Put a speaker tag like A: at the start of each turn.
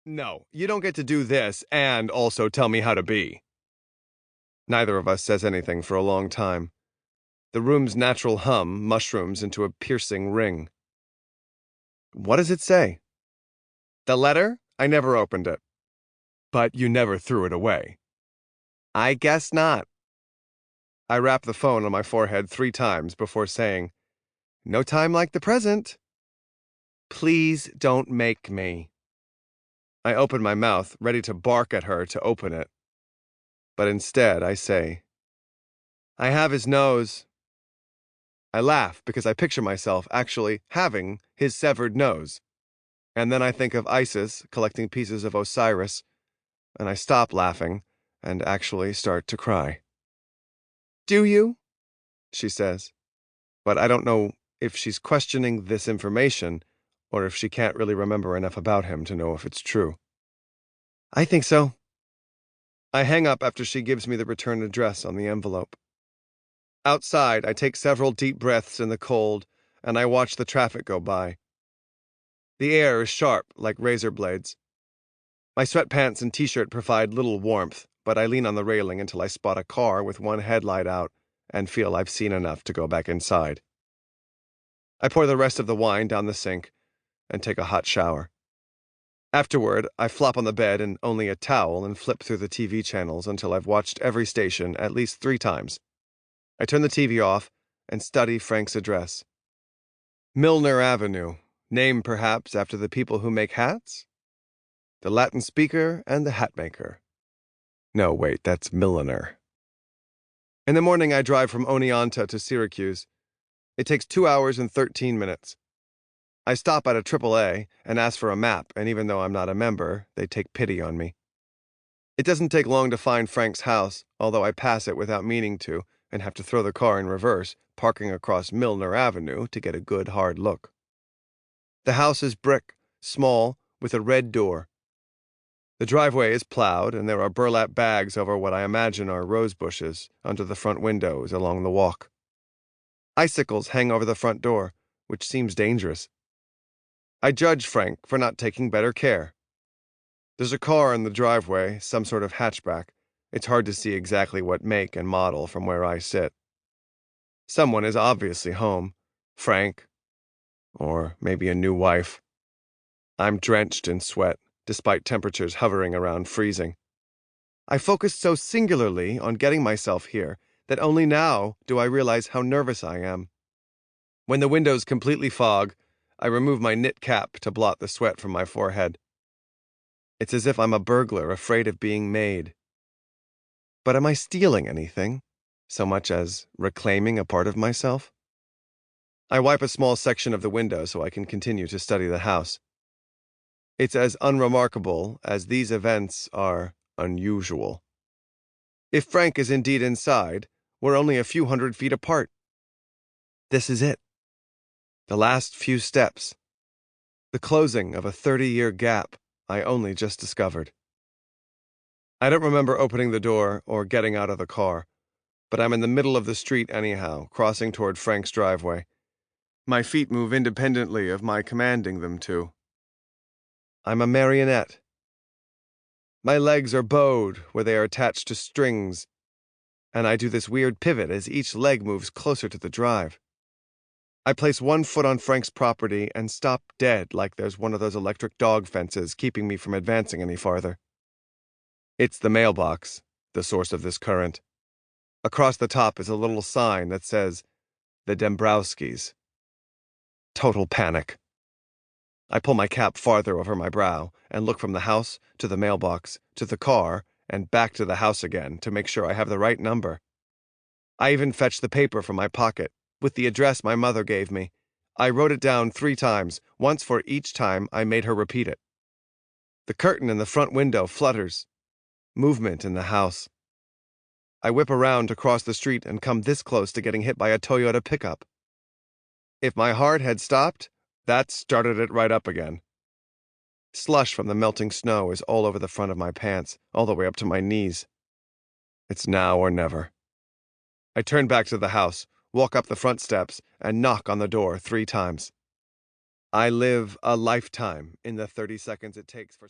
A: No, you don't get to do this and also tell me how to be. Neither of us says anything for a long time. The room's natural hum mushrooms into a piercing ring. What does it say? The letter? I never opened it. But you never threw it away. I guess not. I rap the phone on my forehead 3 times before saying, No time like the present. Please don't make me. I open my mouth, ready to bark at her to open it. But instead, I say, I have his nose. I laugh because I picture myself actually having his severed nose. And then I think of Isis collecting pieces of Osiris, and I stop laughing and actually start to cry. Do you? She says. But I don't know if she's questioning this information or if she can't really remember enough about him to know if it's true. I think so. I hang up after she gives me the return address on the envelope. Outside, I take several deep breaths in the cold, and I watch the traffic go by. The air is sharp, like razor blades. My sweatpants and t-shirt provide little warmth, but I lean on the railing until I spot a car with one headlight out and feel I've seen enough to go back inside. I pour the rest of the wine down the sink and take a hot shower. Afterward, I flop on the bed in only a towel and flip through the TV channels until I've watched every station at least 3 times. I turn the TV off and study Frank's address. Milner Avenue, named perhaps after the people who make hats? The Latin speaker and the hat maker. No, wait, that's milliner. In the morning, I drive from Oneonta to Syracuse. It takes 2 hours and 13 minutes. I stop at a AAA and ask for a map, and even though I'm not a member, they take pity on me. It doesn't take long to find Frank's house, although I pass it without meaning to and have to throw the car in reverse, parking across Milner Avenue to get a good hard look. The house is brick, small, with a red door. The driveway is plowed, and there are burlap bags over what I imagine are rose bushes under the front windows along the walk. Icicles hang over the front door, which seems dangerous. I judge Frank for not taking better care. There's a car in the driveway, some sort of hatchback. It's hard to see exactly what make and model from where I sit. Someone is obviously home. Frank. Or maybe a new wife. I'm drenched in sweat, despite temperatures hovering around freezing. I focused so singularly on getting myself here that only now do I realize how nervous I am. When the windows completely fog, I remove my knit cap to blot the sweat from my forehead. It's as if I'm a burglar afraid of being made. But am I stealing anything, so much as reclaiming a part of myself? I wipe a small section of the window so I can continue to study the house. It's as unremarkable as these events are unusual. If Frank is indeed inside, we're only a few hundred feet apart. This is it. The last few steps. The closing of a 30-year gap I only just discovered. I don't remember opening the door or getting out of the car, but I'm in the middle of the street anyhow, crossing toward Frank's driveway. My feet move independently of my commanding them to. I'm a marionette. My legs are bowed where they are attached to strings, and I do this weird pivot as each leg moves closer to the drive. I place one foot on Frank's property and stop dead like there's one of those electric dog fences keeping me from advancing any farther. It's the mailbox, the source of this current. Across the top is a little sign that says, The Dembrowskis. Total panic. I pull my cap farther over my brow and look from the house to the mailbox to the car and back to the house again to make sure I have the right number. I even fetch the paper from my pocket with the address my mother gave me. I wrote it down 3 times, once for each time I made her repeat it. The curtain in the front window flutters. Movement in the house. I whip around to cross the street and come this close to getting hit by a Toyota pickup. If my heart had stopped, that started it right up again. Slush from the melting snow is all over the front of my pants, all the way up to my knees. It's now or never. I turn back to the house, walk up the front steps, and knock on the door 3 times. I live a lifetime in the 30 seconds it takes for